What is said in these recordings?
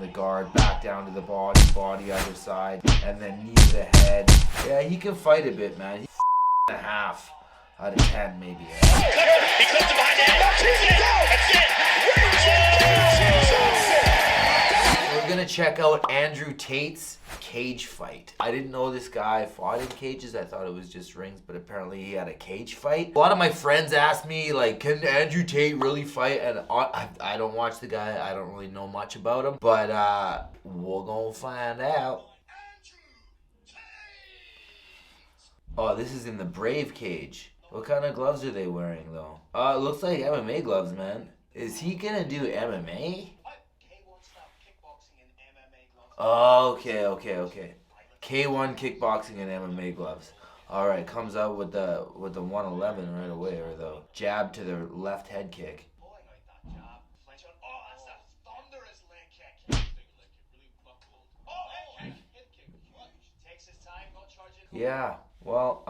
the guard, back down to the body other side, and then knee to the head. Yeah, he can fight a bit, man. He's a half out of 10 maybe. He comes to behind the head. We're gonna check out Andrew Tate's cage fight. I didn't know this guy fought in cages. I thought it was just rings, but apparently he had a cage fight. A lot of my friends asked me, like, can Andrew Tate really fight? And I don't watch the guy. I don't really know much about him, but we're gonna find out. Oh, this is in the Brave cage. What kind of gloves are they wearing, though? It looks like MMA gloves, man. Is he gonna do MMA? Okay. K1 kickboxing and MMA gloves. All right, comes out with the 111 right away, or the jab to the left head kick. Yeah, well,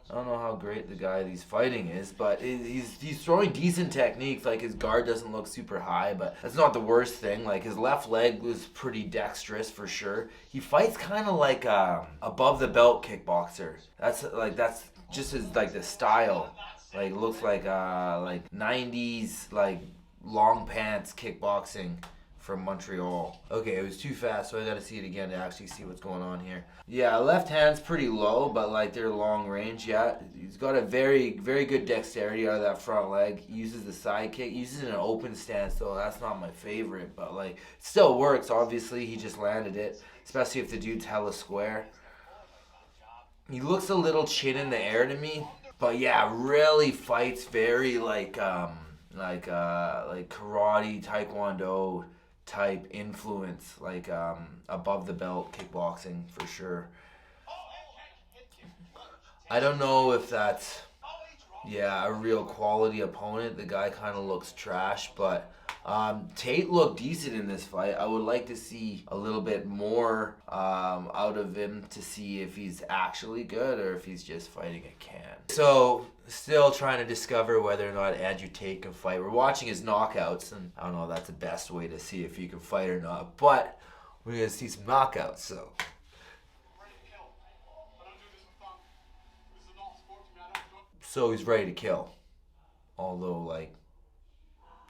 I don't know how great the guy he's fighting is, but he's throwing decent techniques. Like, his guard doesn't look super high, but that's not the worst thing. Like, his left leg was pretty dexterous for sure. He fights kind of like above the belt kickboxer. That's just his, like, the style. Like, looks like 90s like long pants kickboxing from Montreal. Okay, it was too fast, so I gotta see it again to actually see what's going on here. Yeah, left hand's pretty low, but like they're long range. Yeah, he's got a very good dexterity out of that front leg. He uses the side kick, he uses an open stance, though that's not my favorite, but like it still works. Obviously, he just landed it, especially if the dude's hella square. He looks a little chin in the air to me, but yeah, really fights very like karate, taekwondo type influence, like above the belt kickboxing for sure. I don't know if that's a real quality opponent. The guy kind of looks trash, but Tate looked decent in this fight. I would like to see a little bit more out of him to see if he's actually good or if he's just fighting a can. So, still trying to discover whether or not Andrew Tate can fight. We're watching his knockouts, and I don't know if that's the best way to see if he can fight or not, but we're going to see some knockouts, so. So he's ready to kill. Although, like,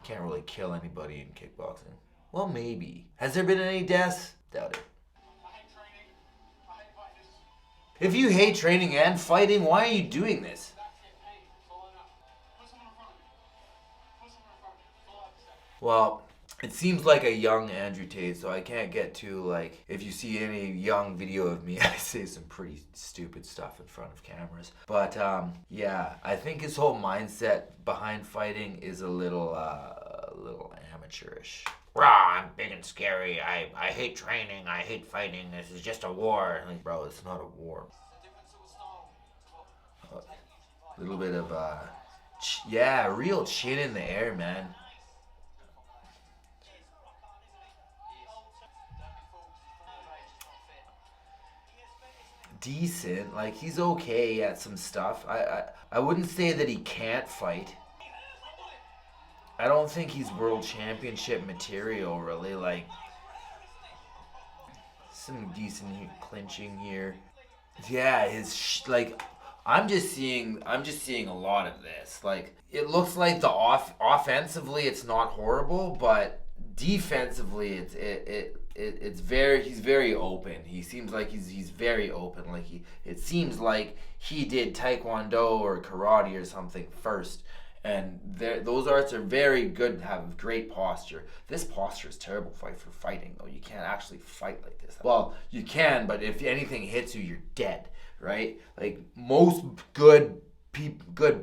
can't really kill anybody in kickboxing. Well, maybe. Has there been any deaths? Doubt it. If you hate training and fighting, why are you doing this? Well, it seems like a young Andrew Tate, so I can't get too, like, if you see any young video of me, I say some pretty stupid stuff in front of cameras. But, yeah, I think his whole mindset behind fighting is a little amateurish. Rah, I'm big and scary. I hate training. I hate fighting. This is just a war. Like, bro, it's not a war. A little bit of, real chin in the air, man. Decent, like he's okay at some stuff. I wouldn't say that he can't fight. I don't think he's world championship material, really. Like, some decent clinching here. Yeah, I'm just seeing a lot of this. Like, it looks like offensively it's not horrible, but defensively he's very open. He seems like he's very open. Like it seems like he did taekwondo or karate or something first. And those arts are very good, have great posture. This posture is terrible for fighting, though. You can't actually fight like this. Well, you can, but if anything hits you, you're dead, right? Like, most good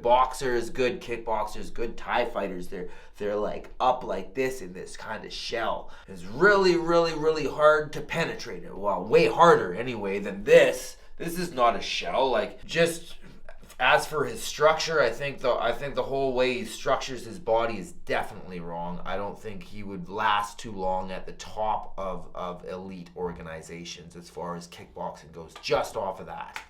boxers, good kickboxers, good Thai fighters, they're like up like this in this kind of shell. It's really, really, really hard to penetrate it. Well, way harder anyway than this. This is not a shell. Like, just as for his structure, I think the whole way he structures his body is definitely wrong. I don't think he would last too long at the top of elite organizations as far as kickboxing goes, just off of that.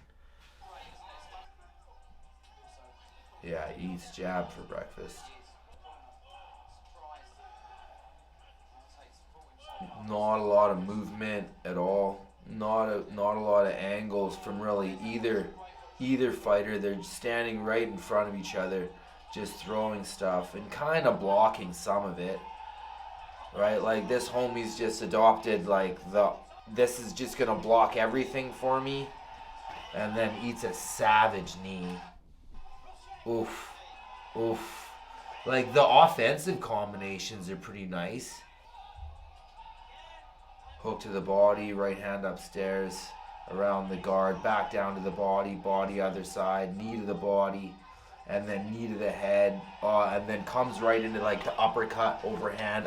Yeah, he eats jab for breakfast. Not a lot of movement at all. Not a lot of angles from really either fighter. They're standing right in front of each other, just throwing stuff and kind of blocking some of it. Right? Like this homie's just adopted like this is just gonna block everything for me, and then eats a savage knee. Oof. Oof. Like the offensive combinations are pretty nice. Hook to the body, right hand upstairs, around the guard, back down to the body other side, knee to the body, and then knee to the head, and then comes right into like the uppercut, overhand.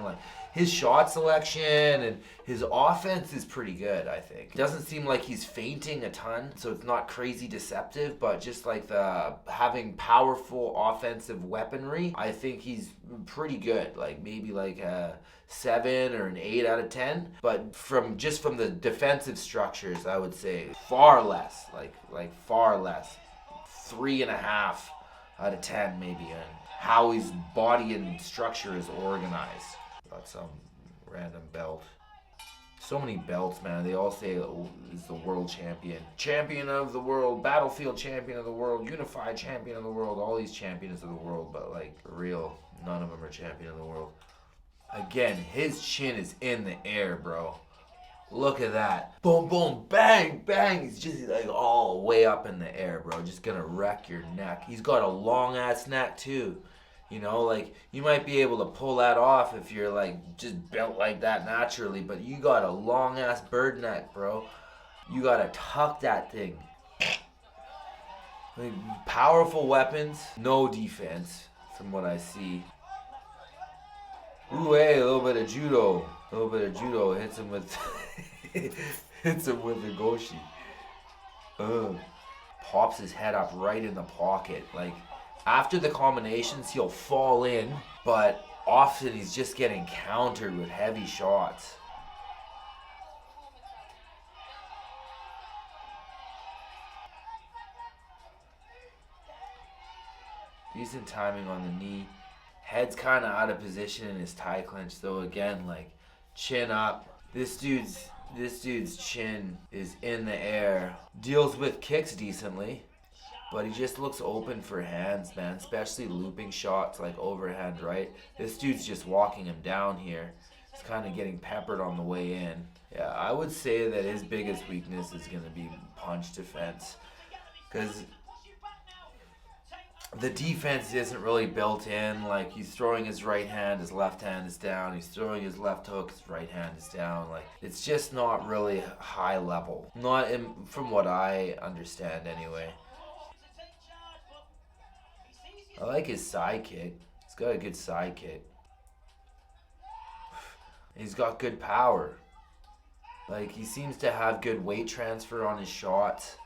Like his shot selection and his offense is pretty good, I think. It doesn't seem like he's feinting a ton, so it's not crazy deceptive, but just like the having powerful offensive weaponry, I think he's pretty good. Like maybe like a 7 or an 8 out of 10, but from the defensive structures, I would say far less, like far less. 3.5 out of 10 maybe, and how his body and structure is organized. Got some random belt. So many belts, man. They all say he's the world champion. Champion of the world, battlefield champion of the world, unified champion of the world, all these champions of the world, but like for real, none of them are champion of the world. Again, his chin is in the air, bro. Look at that. Boom, boom, bang, bang. He's just like all way up in the air, bro. Just gonna wreck your neck. He's got a long ass neck too. You know, like you might be able to pull that off if you're like just built like that naturally, but you got a long ass bird neck, bro. You gotta tuck that thing. Like, powerful weapons, no defense from what I see. Ooh, hey, a little bit of judo. Hits him with the goshi. Pops his head up right in the pocket. Like after the combinations, he'll fall in, but often he's just getting countered with heavy shots. Decent timing on the knee. Head's kind of out of position in his tie clinch, though. Again, like chin up. This dude's chin is in the air. Deals with kicks decently, but he just looks open for hands, man. Especially looping shots like overhand right. This dude's just walking him down here. He's kind of getting peppered on the way in. Yeah, I would say that his biggest weakness is going to be punch defense, because the defense isn't really built in. Like he's throwing his right hand, his left hand is down. He's throwing his left hook, his right hand is down. Like it's just not really high level. Not from what I understand anyway. I like his side kick. He's got a good side kick. He's got good power. Like he seems to have good weight transfer on his shots.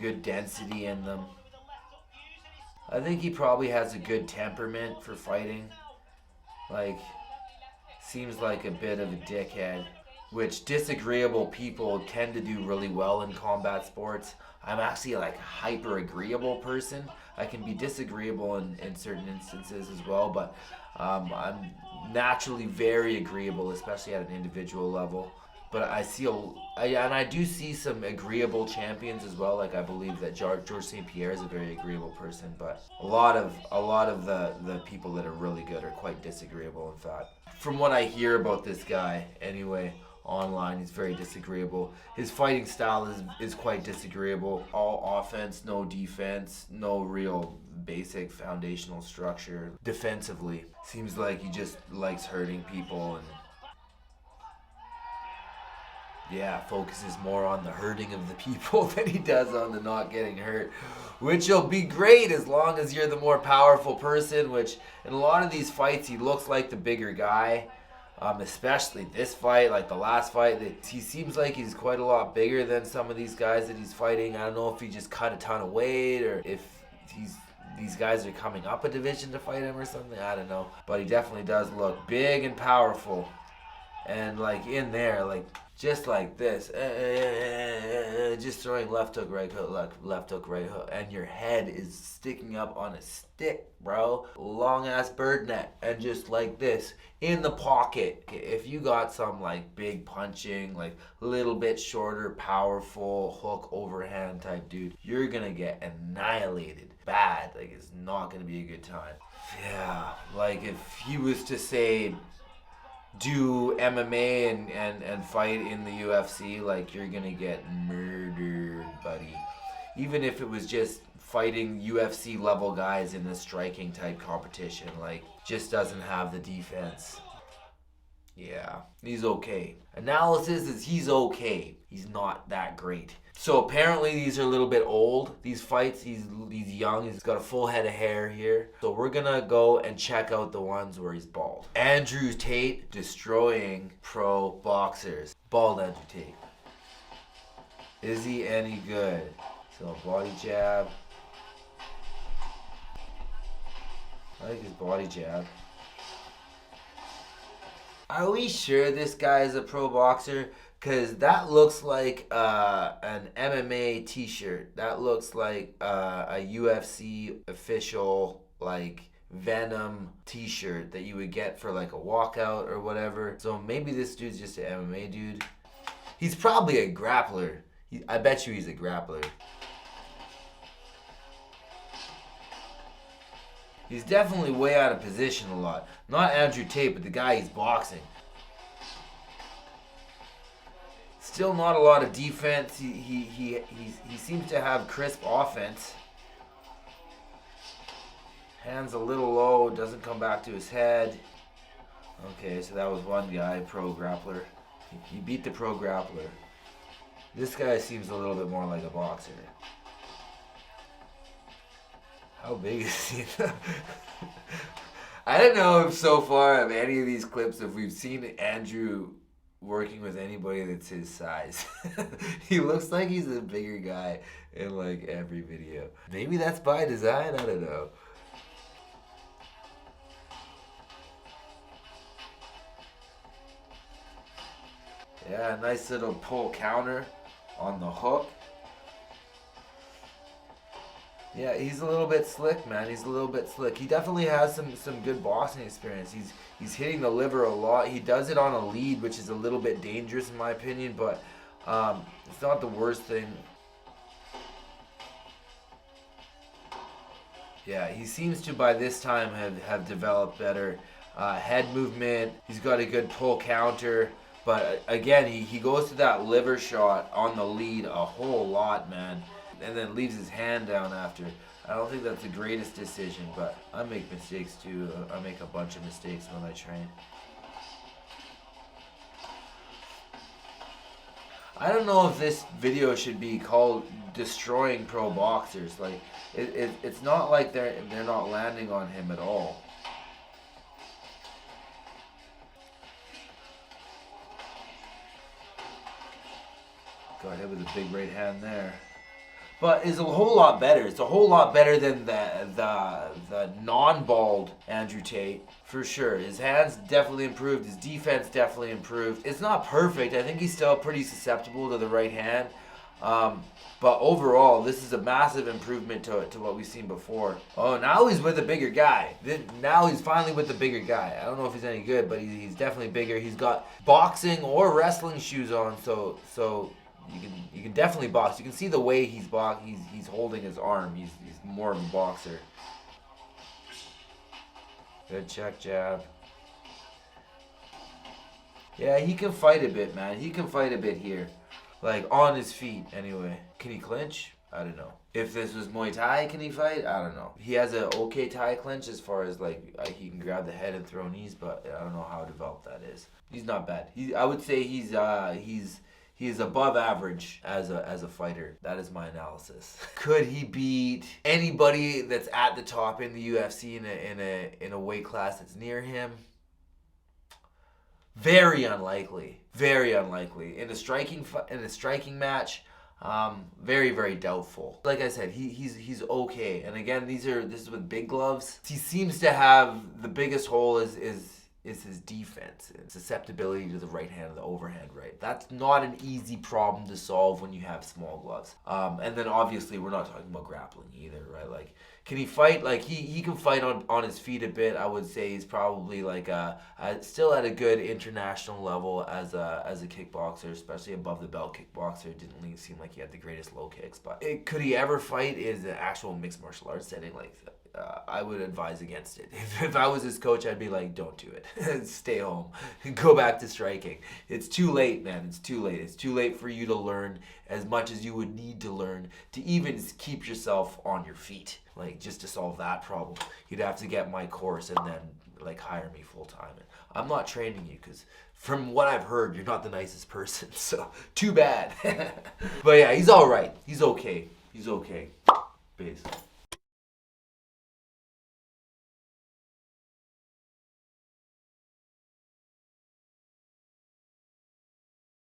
Good density in them. I think he probably has a good temperament for fighting. Like, seems like a bit of a dickhead, which disagreeable people tend to do really well in combat sports. I'm actually like a hyper agreeable person. I can be disagreeable in certain instances as well, but I'm naturally very agreeable, especially at an individual level. But I do see some agreeable champions as well. Like I believe that George St. Pierre is a very agreeable person, but a lot of the people that are really good are quite disagreeable. In fact, from what I hear about this guy, anyway, online, he's very disagreeable. His fighting style is quite disagreeable. All offense, no defense, no real basic foundational structure. Defensively, seems like he just likes hurting people and. Yeah, focuses more on the hurting of the people than he does on the not getting hurt, which will be great as long as you're the more powerful person, which in a lot of these fights he looks like the bigger guy, especially this fight, like the last fight. He seems like he's quite a lot bigger than some of these guys that he's fighting. I don't know if he just cut a ton of weight or if these guys are coming up a division to fight him or something. I don't know, but he definitely does look big and powerful. And like in there, like just like this, just throwing left hook, right hook, left hook, right hook, and your head is sticking up on a stick, bro. Long ass bird net, and just like this in the pocket. If you got some like big punching, like a little bit shorter, powerful hook overhand type dude, you're gonna get annihilated bad. Like, it's not gonna be a good time. Yeah, like if he was to say do MMA and fight in the UFC, like, you're gonna get murdered, buddy. Even if it was just fighting UFC level guys in a striking type competition, like, just doesn't have the defense. Yeah, he's okay. Analysis is he's okay. He's not that great. So apparently these are a little bit old, these fights. He's young. He's got a full head of hair here. So we're going to go and check out the ones where he's bald. Andrew Tate destroying pro boxers. Bald Andrew Tate. Is he any good? So body jab. I like his body jab. Are we sure this guy is a pro boxer? Because that looks like an MMA t-shirt. That looks like a UFC official, like, Venom t-shirt that you would get for like a walkout or whatever. So maybe this dude's just an MMA dude. He's probably a grappler. I bet you he's a grappler. He's definitely way out of position a lot. Not Andrew Tate, but the guy he's boxing. Still not a lot of defense. He seems to have crisp offense. Hands a little low, doesn't come back to his head. Okay, so that was one guy, pro grappler. He beat the pro grappler. This guy seems a little bit more like a boxer. How big is he? I don't know if so far of any of these clips if we've seen Andrew working with anybody that's his size. He looks like he's a bigger guy in like every video. Maybe that's by design, I don't know. Yeah, nice little pull counter on the hook. Yeah, he's a little bit slick, man. He's a little bit slick. He definitely has some good boxing experience. He's hitting the liver a lot. He does it on a lead, which is a little bit dangerous in my opinion, but it's not the worst thing. Yeah, he seems to by this time have developed better head movement. He's got a good pull counter. But again, he goes to that liver shot on the lead a whole lot, man. And then leaves his hand down after. I don't think that's the greatest decision, but I make mistakes too. I make a bunch of mistakes when I train. I don't know if this video should be called destroying pro boxers. Like, it's not like they're not landing on him at all. Got hit with a big right hand there. But it's a whole lot better. It's a whole lot better than the non-bald Andrew Tate, for sure. His hands definitely improved. His defense definitely improved. It's not perfect. I think he's still pretty susceptible to the right hand. But overall, this is a massive improvement to what we've seen before. Oh, now he's with a bigger guy. Now he's finally with the bigger guy. I don't know if he's any good, but he's definitely bigger. He's got boxing or wrestling shoes on, so you can definitely box. You can see the way he's holding his arm. He's more of a boxer. Good check jab. Yeah, he can fight a bit, man. He can fight a bit here. Like, on his feet, anyway. Can he clinch? I don't know. If this was Muay Thai, can he fight? I don't know. He has an okay Thai clinch as far as, like, he can grab the head and throw knees, but I don't know how developed that is. He's not bad. I would say he's above average as a fighter. That is my analysis. Could he beat anybody that's at the top in the UFC in a weight class that's near him? Very unlikely. Very unlikely. In a striking match, very, very doubtful. Like I said, he's okay. And again, this is with big gloves. He seems to have the biggest hole is is his defense, and susceptibility to the right hand and the overhand right. That's not an easy problem to solve when you have small gloves. And then obviously we're not talking about grappling either, right? Like, can he fight? Like, he can fight on his feet a bit. I would say he's probably like still at a good international level as a kickboxer, especially above the belt kickboxer. It didn't really seem like he had the greatest low kicks, but could he ever fight in an actual mixed martial arts setting? Like, I would advise against it. If I was his coach, I'd be like, don't do it. Stay home. Go back to striking. It's too late, man. It's too late. It's too late for you to learn as much as you would need to learn to even keep yourself on your feet. Like, just to solve that problem, you'd have to get my course and then, like, hire me full time. I'm not training you because from what I've heard, you're not the nicest person. So, too bad. But yeah, he's all right. He's okay. He's okay. Peace.